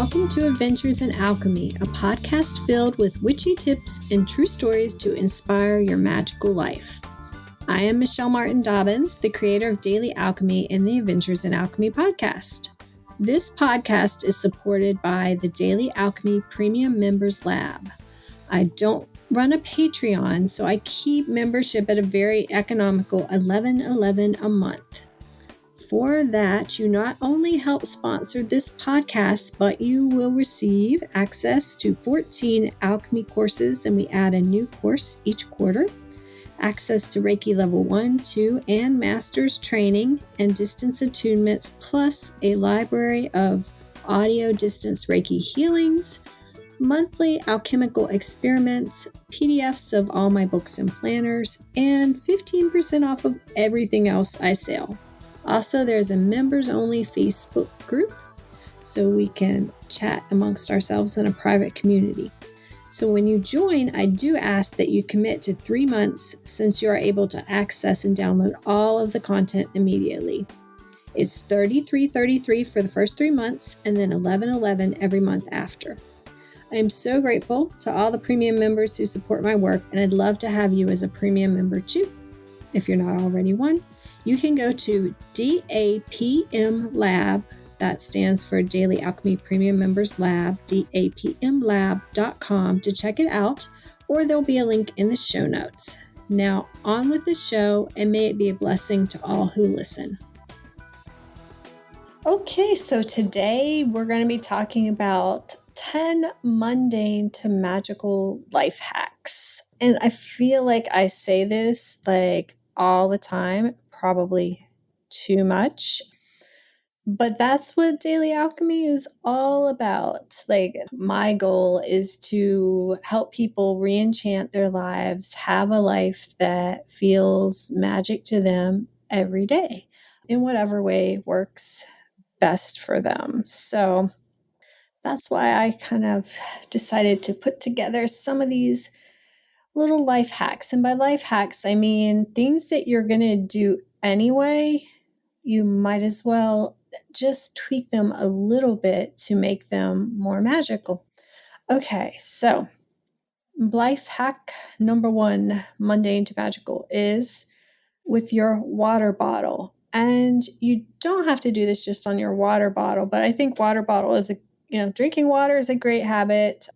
welcome to Adventures in Alchemy, a podcast filled with witchy tips and true stories to inspire your magical life. I am Michelle Martin Dobbins, the creator of Daily Alchemy and the Adventures in Alchemy podcast. This podcast is supported by the Daily Alchemy Premium Members Lab. I don't run a Patreon, so I keep membership at a very economical $11.11 a month. For that, you not only help sponsor this podcast, but you will receive access to 14 alchemy courses, and we add a new course each quarter, access to Reiki Level 1, 2, and Master's training and distance attunements, plus a library of audio distance Reiki healings, monthly alchemical experiments, PDFs of all my books and planners, and 15% off of everything else I sell. Also, there's a members-only Facebook group, so we can chat amongst ourselves in a private community. So when you join, I do ask that you commit to 3 months, since you are able to access and download all of the content immediately. It's $33.33 for the first 3 months, and then $11.11 every month after. I am so grateful to all the premium members who support my work, and I'd love to have you as a premium member too. If you're not already one, you can go to DAPM Lab, that stands for Daily Alchemy Premium Members Lab, dapmlab.com to check it out, or there'll be a link in the show notes. Now, on with the show, and may it be a blessing to all who listen. Okay, so today we're going to be talking about 10 mundane to magical life hacks. And I feel like I say this like all the time, probably too much. But that's what Daily Alchemy is all about. Like, my goal is to help people re-enchant their lives, have a life that feels magic to them every day in whatever way works best for them. So that's why I kind of decided to put together some of these little life hacks. And by life hacks, I mean things that you're going to do anyway. You might as well just tweak them a little bit to make them more magical. Okay, so life hack number 1, mundane to magical, is with your water bottle. And you don't have to do this just on your water bottle, but I think water bottle is drinking water is a great habit.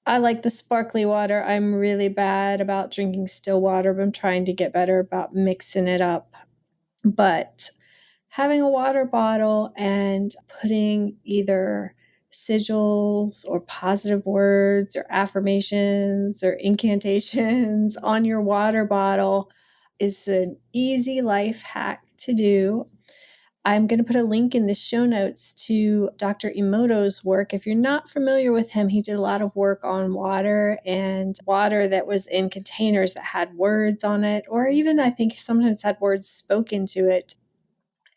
I like the sparkly water. I'm really bad about drinking still water, but I'm trying to get better about mixing it up. But having a water bottle and putting either sigils or positive words or affirmations or incantations on your water bottle is an easy life hack to do. I'm going to put a link in the show notes to Dr. Emoto's work. If you're not familiar with him, he did a lot of work on water, and water that was in containers that had words on it, or even I think sometimes had words spoken to it.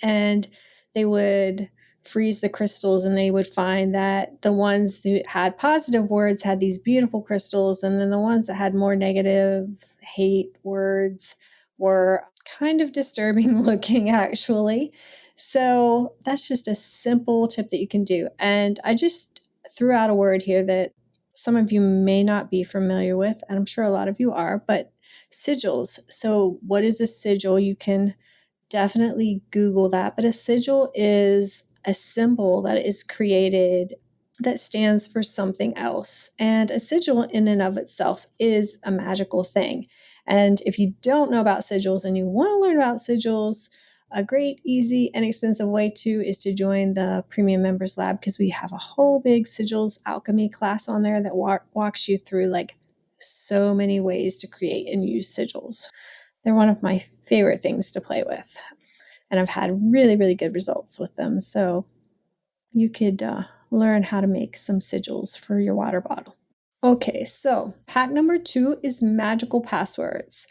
And they would freeze the crystals, and they would find that the ones that had positive words had these beautiful crystals, and then the ones that had more negative hate words were kind of disturbing looking, actually. So that's just a simple tip that you can do. And I just threw out a word here that some of you may not be familiar with, and I'm sure a lot of you are, but sigils. So what is a sigil? You can definitely Google that. But a sigil is a symbol that is created that stands for something else. And a sigil in and of itself is a magical thing. And if you don't know about sigils and you want to learn about sigils, a great, easy, inexpensive way to is to join the Premium Members Lab, because we have a whole big sigils alchemy class on there that walks you through like so many ways to create and use sigils. They're one of my favorite things to play with, and I've had really, really good results with them. So you could learn how to make some sigils for your water bottle. Okay, so hack number 2 is magical passwords.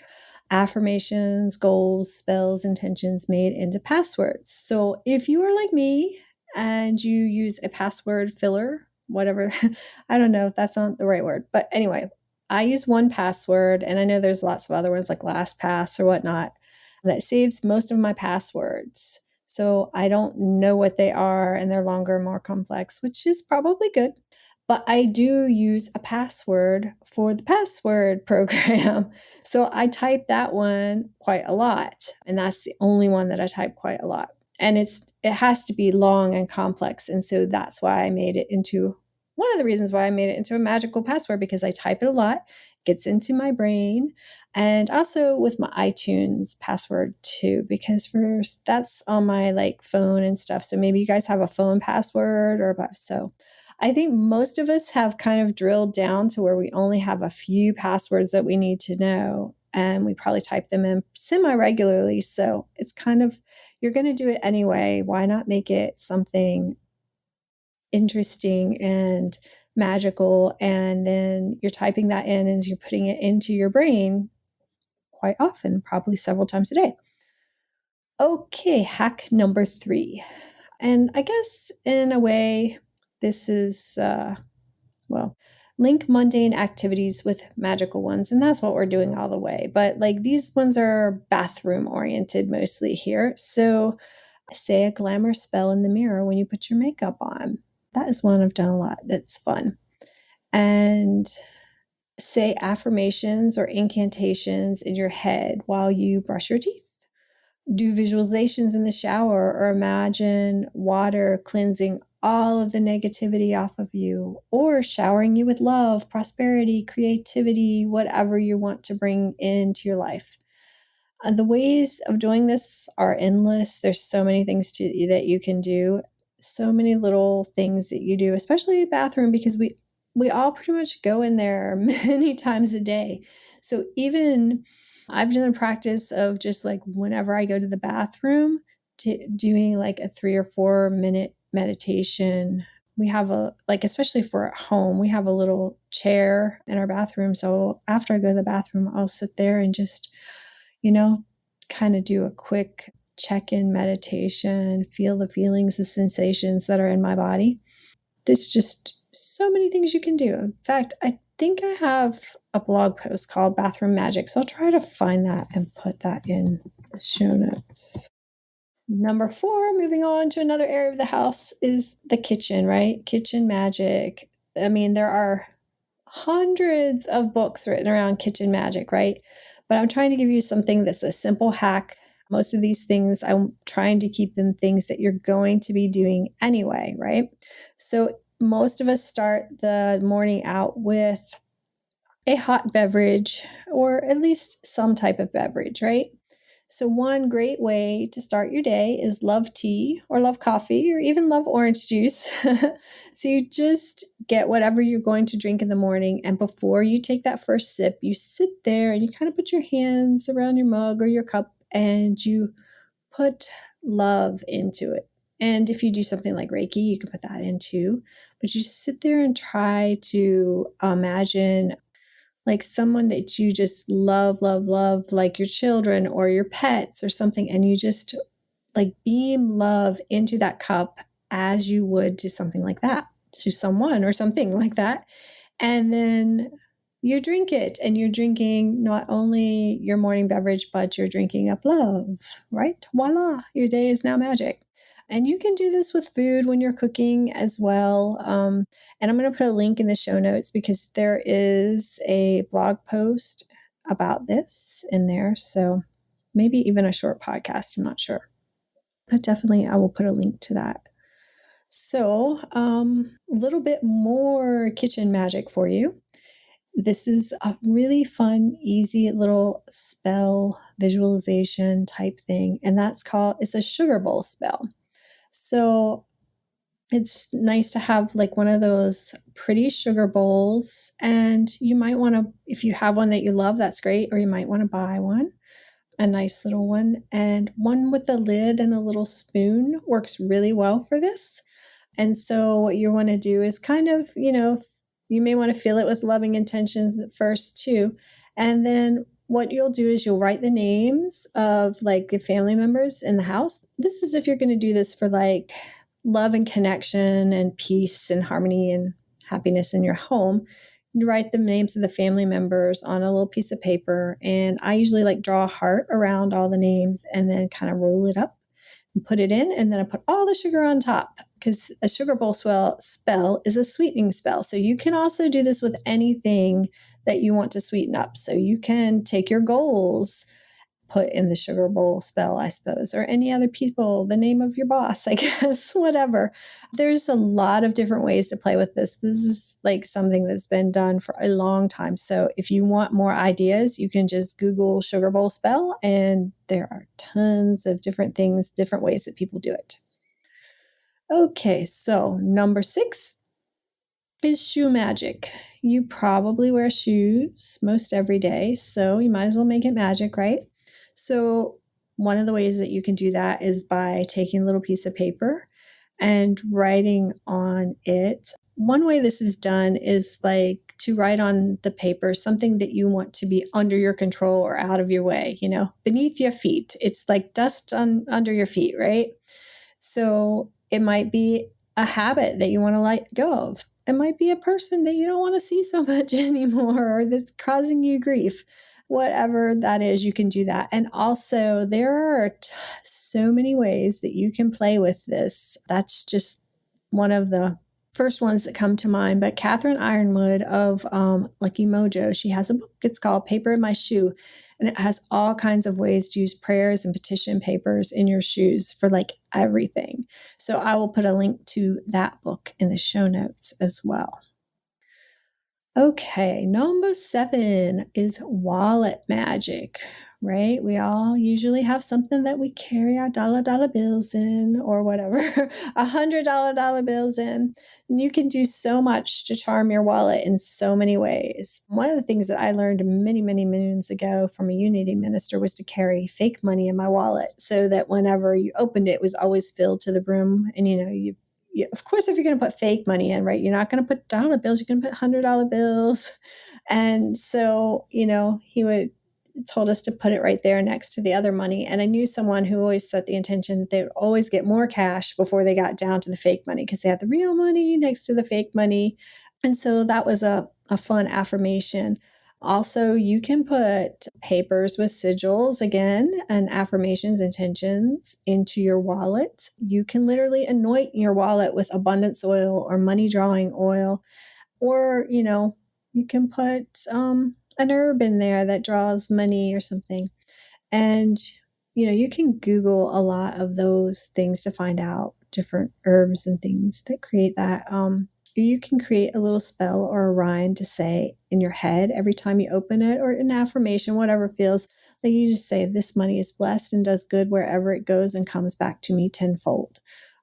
Affirmations, goals, spells, intentions made into passwords. So if you are like me and you use a password filler, whatever, I don't know if that's not the right word, but anyway, I use 1Password, and I know there's lots of other ones like LastPass or whatnot that saves most of my passwords. So I don't know what they are, and they're longer, more complex, which is probably good. But I do use a password for the password program. So I type that one quite a lot. And that's the only one that I type quite a lot. And it has to be long and complex. And so that's why I made it into one of the reasons why I made it into a magical password, because I type it a lot, gets into my brain, and also with my iTunes password too, because first that's on my like phone and stuff. So maybe you guys have a phone password so I think most of us have kind of drilled down to where we only have a few passwords that we need to know. And we probably type them in semi regularly. So it's kind of, you're going to do it anyway. Why not make it something interesting and magical? And then you're typing that in and you're putting it into your brain quite often, probably several times a day. Okay, hack number 3. And I guess in a way, this is well, link mundane activities with magical ones. And that's what we're doing all the way. But like these ones are bathroom oriented mostly here. So say a glamour spell in the mirror when you put your makeup on. That is one I've done a lot. That's fun. And say affirmations or incantations in your head while you brush your teeth. Do visualizations in the shower, or imagine water cleansing all of the negativity off of you, or showering you with love, prosperity, creativity, whatever you want to bring into your life. The ways of doing this are endless. There's so many things that you can do, so many little things that you do, especially the bathroom, because we all pretty much go in there many times a day. So even I've done a practice of just like whenever I go to the bathroom, to doing like a 3 or 4 minute meditation. We have especially for at home, we have a little chair in our bathroom. So after I go to the bathroom, I'll sit there and just, kind of do a quick check in meditation, feel the feelings, the sensations that are in my body. There's just so many things you can do. In fact, I think I have a blog post called Bathroom Magic. So I'll try to find that and put that in the show notes. Number 4, moving on to another area of the house, is the kitchen, right? Kitchen magic. I mean, there are hundreds of books written around kitchen magic, right? But I'm trying to give you something that's a simple hack. Most of these things, I'm trying to keep them things that you're going to be doing anyway, right? So most of us start the morning out with a hot beverage, or at least some type of beverage, right? So, one great way to start your day is love tea or love coffee or even love orange juice. So, you just get whatever you're going to drink in the morning. And before you take that first sip, you sit there and you kind of put your hands around your mug or your cup and you put love into it. And if you do something like Reiki, you can put that in too. But you just sit there and try to imagine like someone that you just love, love, love, like your children or your pets or something, and you just like beam love into that cup as you would to something like that, to someone or something like that. And then you drink it, and you're drinking not only your morning beverage, but you're drinking up love, right? Voila, your day is now magic. And you can do this with food when you're cooking as well. And I'm going to put a link in the show notes because there is a blog post about this in there. So maybe even a short podcast. I'm not sure. But definitely, I will put a link to that. So, a little bit more kitchen magic for you. This is a really fun, easy little spell visualization type thing. And it's a sugar bowl spell. So it's nice to have like one of those pretty sugar bowls. And you might want to, if you have one that you love, that's great. Or you might want to buy one, a nice little one. And one with a lid and a little spoon works really well for this. And so what you want to do is kind of, you may want to fill it with loving intentions at first too. And then what you'll do is you'll write the names of like the family members in the house. This is if you're going to do this for like love and connection and peace and harmony and happiness in your home. You write the names of the family members on a little piece of paper. And I usually like draw a heart around all the names and then kind of roll it up. and put it in, and then I put all the sugar on top because a sugar bowl spell is a sweetening spell. So you can also do this with anything that you want to sweeten up. So you can take your goals, put in the sugar bowl spell, I suppose, or any other people, the name of your boss, I guess, whatever. There's a lot of different ways to play with this. This is like something that's been done for a long time. So if you want more ideas, you can just Google sugar bowl spell, and there are tons of different things, different ways that people do it. Okay, so number 6 is shoe magic. You probably wear shoes most every day, so you might as well make it magic, right? So one of the ways that you can do that is by taking a little piece of paper and writing on it. One way this is done is like to write on the paper something that you want to be under your control or out of your way, beneath your feet. It's like dust under your feet, right? So it might be a habit that you want to let go of. It might be a person that you don't want to see so much anymore, or that's causing you grief. Whatever that is, you can do that. And also, there are so many ways that you can play with this. That's just one of the first ones that come to mind. But Catherine Ironwood of Lucky Mojo, she has a book. It's called Paper in My Shoe. And it has all kinds of ways to use prayers and petition papers in your shoes for like everything. So I will put a link to that book in the show notes as well. Okay, number 7 is wallet magic, right? We all usually have something that we carry our dollar bills in, or whatever, $100 bills in. And you can do so much to charm your wallet in so many ways. One of the things that I learned many, many moons ago from a Unity minister was to carry fake money in my wallet, so that whenever you opened it, it was always filled to the brim. And of course, if you're going to put fake money in, right, you're not going to put dollar bills, you're going to put $100 bills. And so, he told us to put it right there next to the other money. And I knew someone who always set the intention that they would always get more cash before they got down to the fake money, because they had the real money next to the fake money. And so that was a fun affirmation. Also, you can put papers with sigils, again, and affirmations, intentions into your wallet. You can literally anoint your wallet with abundance oil or money drawing oil, or, you can put an herb in there that draws money or something. And, you can Google a lot of those things to find out different herbs and things that create that. You can create a little spell or a rhyme to say in your head every time you open it, or an affirmation, whatever feels like. You just say, this money is blessed and does good wherever it goes and comes back to me tenfold,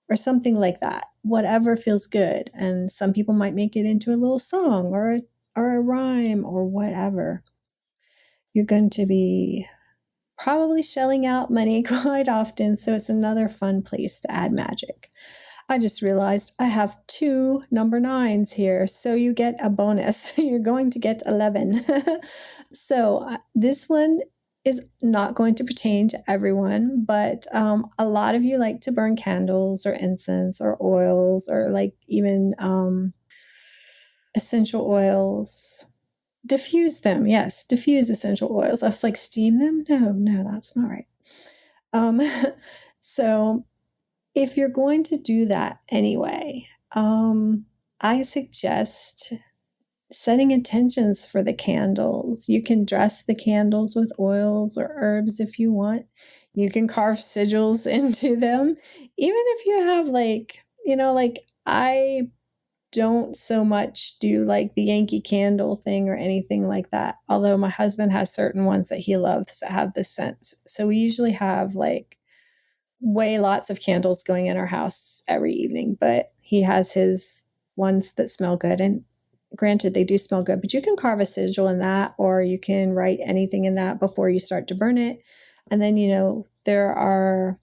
or something like that. Whatever feels good. And some people might make it into a little song or a rhyme or whatever. You're going to be probably shelling out money quite often, so it's another fun place to add magic. I just realized I have 2 number 9s here, so you get a bonus. You're going to get 11. So this one is not going to pertain to everyone, but a lot of you like to burn candles or incense or oils, or like even essential oils. Diffuse them. Yes, diffuse essential oils. I was like, steam them? No, that's not right. So if you're going to do that anyway, I suggest setting intentions for the candles. You can dress the candles with oils or herbs if you want. You can carve sigils into them. Even if you have I don't so much do like the Yankee Candle thing or anything like that. Although my husband has certain ones that he loves that have this scent. So we usually have lots of candles going in our house every evening, but he has his ones that smell good. And granted, they do smell good, but you can carve a sigil in that, or you can write anything in that before you start to burn it. And then, there are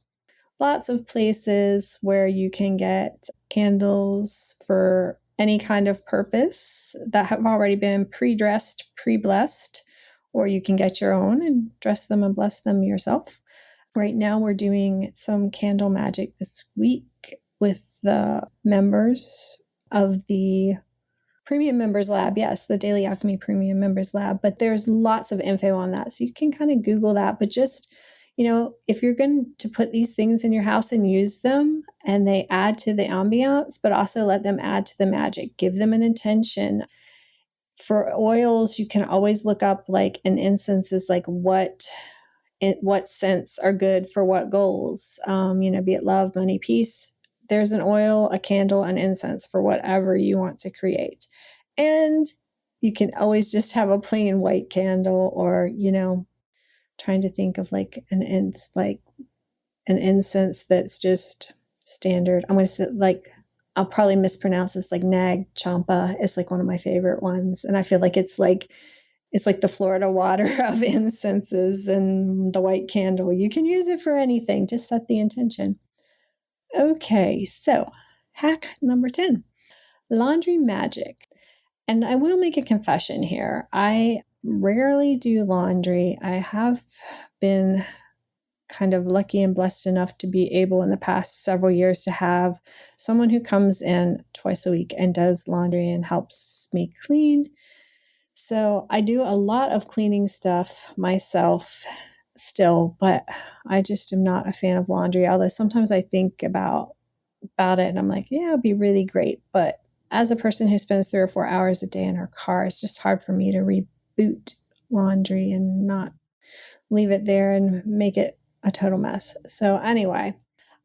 lots of places where you can get candles for any kind of purpose that have already been pre-dressed, pre-blessed, or you can get your own and dress them and bless them yourself. Right now, we're doing some candle magic this week with the members of the Premium Members Lab. Yes, the Daily Alchemy Premium Members Lab. But there's lots of info on that. So you can kind of Google that. But just, if you're going to put these things in your house and use them and they add to the ambiance, but also let them add to the magic, give them an intention. For oils, you can always look up like an incense is like what scents are good for what goals, be it love, money, peace. There's an oil, a candle, an incense for whatever you want to create. And you can always just have a plain white candle or, trying to think of like an incense that's just standard. I'm going to say like, I'll probably mispronounce this, like Nag Champa is like one of my favorite ones. And I feel like it's like the Florida water of incenses, and the white candle. You can use it for anything, just set the intention. Okay, so hack number 10, laundry magic. And I will make a confession here. I rarely do laundry. I have been kind of lucky and blessed enough to be able in the past several years to have someone who comes in twice a week and does laundry and helps me clean. So I do a lot of cleaning stuff myself still, but I just am not a fan of laundry. Although sometimes I think about it and I'm like, yeah, it'd be really great. But as a person who spends 3 or 4 hours a day in her car, it's just hard for me to reboot laundry and not leave it there and make it a total mess. So anyway,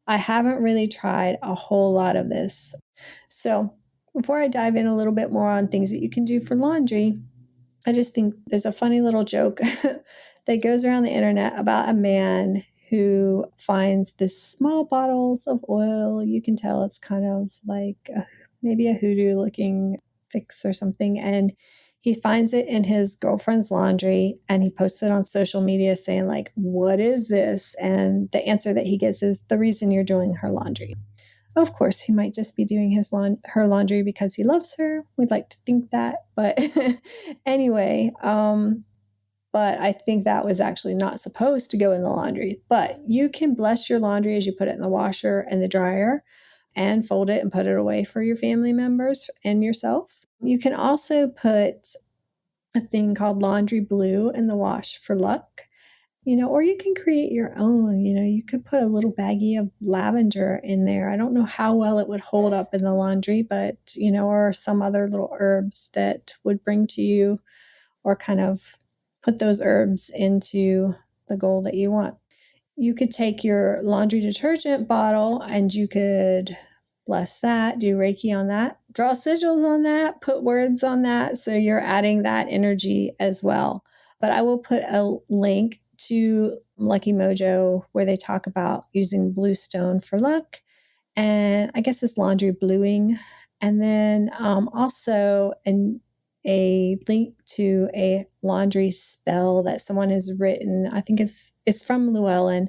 I haven't really tried a whole lot of this. So before I dive in a little bit more on things that you can do for laundry, I just think there's a funny little joke that goes around the internet about a man who finds this small bottles of oil. You can tell it's kind of like maybe a hoodoo looking fix or something. And he finds it in his girlfriend's laundry and he posts it on social media saying like, what is this? And the answer that he gets is the reason you're doing her laundry. Of course, he might just be doing her laundry because he loves her. We'd like to think that. But anyway, but I think that was actually not supposed to go in the laundry. But you can bless your laundry as you put it in the washer and the dryer and fold it and put it away for your family members and yourself. You can also put a thing called laundry blue in the wash for luck. Or you can create your own. You could put a little baggie of lavender in there. I don't know how well it would hold up in the laundry, but, or some other little herbs that would bring to you or kind of put those herbs into the goal that you want. You could take your laundry detergent bottle and you could bless that, do Reiki on that, draw sigils on that, put words on that. So you're adding that energy as well. But I will put a link to Lucky Mojo where they talk about using blue stone for luck. And I guess it's laundry bluing. And then also a link to a laundry spell that someone has written. I think it's from Llewellyn.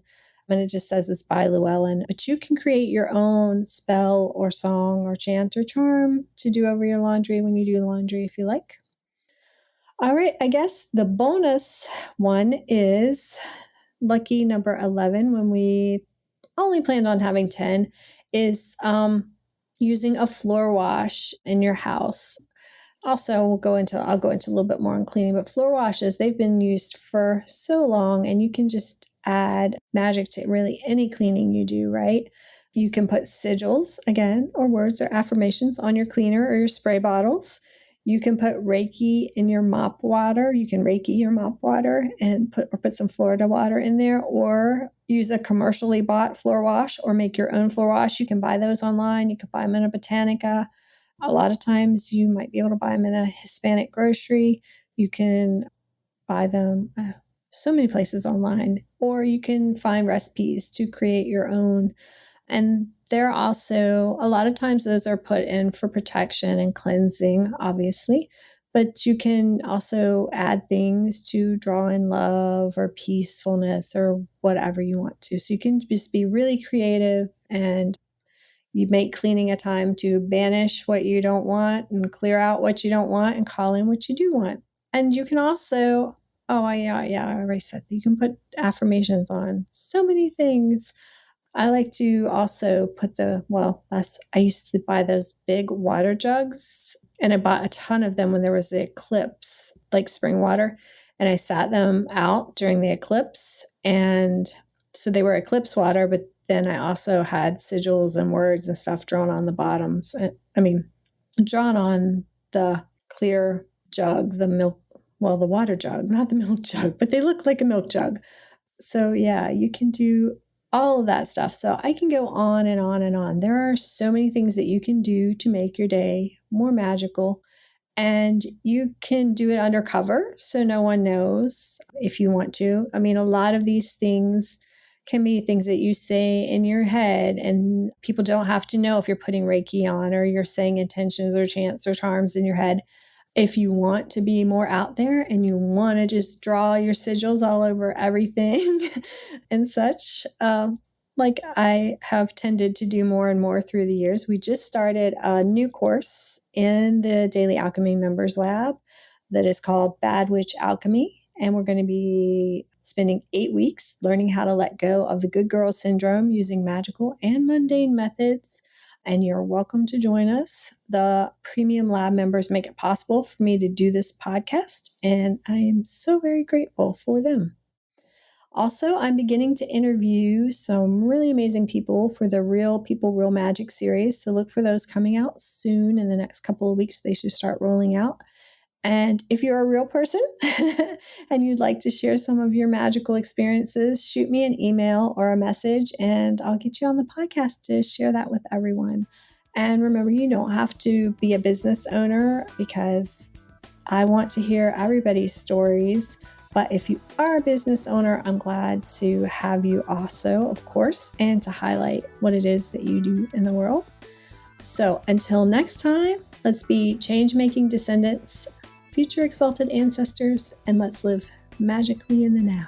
And it just says it's by Llewellyn. But you can create your own spell or song or chant or charm to do over your laundry when you do laundry if you like. All right, I guess the bonus one is lucky number 11 when we only planned on having 10 is using a floor wash in your house. Also, I'll go into a little bit more on cleaning, but floor washes, they've been used for so long and you can just add magic to really any cleaning you do, right? You can put sigils again, or words or affirmations on your cleaner or your spray bottles. You can put Reiki in your mop water. You can Reiki your mop water and put some Florida water in there, or use a commercially bought floor wash or make your own floor wash. You can buy those online. You can buy them in a Botanica. A lot of times you might be able to buy them in a Hispanic grocery. You can buy them so many places online, or you can find recipes to create your own. And they're also, a lot of times those are put in for protection and cleansing, obviously, but you can also add things to draw in love or peacefulness or whatever you want to. So you can just be really creative, and you make cleaning a time to banish what you don't want and clear out what you don't want and call in what you do want. And you can also, yeah, I already said that you can put affirmations on so many things. I like to also put I used to buy those big water jugs, and I bought a ton of them when there was the eclipse, like spring water, and I sat them out during the eclipse, and So they were eclipse water, but then I also had sigils and words and stuff drawn on the bottoms. Drawn on the clear jug, the milk, well, the water jug, not the milk jug, but they look like a milk jug. So yeah, you can do all of that stuff. So I can go on and on and on. There are so many things that you can do to make your day more magical. And you can do it undercover so no one knows if you want to. I mean, a lot of these things can be things that you say in your head, and people don't have to know if you're putting Reiki on or you're saying intentions or chants or charms in your head. If you want to be more out there and you want to just draw your sigils all over everything and such, like I have tended to do more and more through the years. We just started a new course in the Daily Alchemy Members Lab that is called Bad Witch Alchemy. And we're going to be spending 8 weeks learning how to let go of the good girl syndrome using magical and mundane methods. And you're welcome to join us. The premium lab members make it possible for me to do this podcast, and I am so very grateful for them. Also, I'm beginning to interview some really amazing people for the Real People, Real Magic series. So look for those coming out soon. In the next couple of weeks, they should start rolling out. And if you're a real person and you'd like to share some of your magical experiences, shoot me an email or a message, and I'll get you on the podcast to share that with everyone. And remember, you don't have to be a business owner, because I want to hear everybody's stories. But if you are a business owner, I'm glad to have you also, of course, and to highlight what it is that you do in the world. So until next time, let's be change-making descendants, future exalted ancestors, and let's live magically in the now.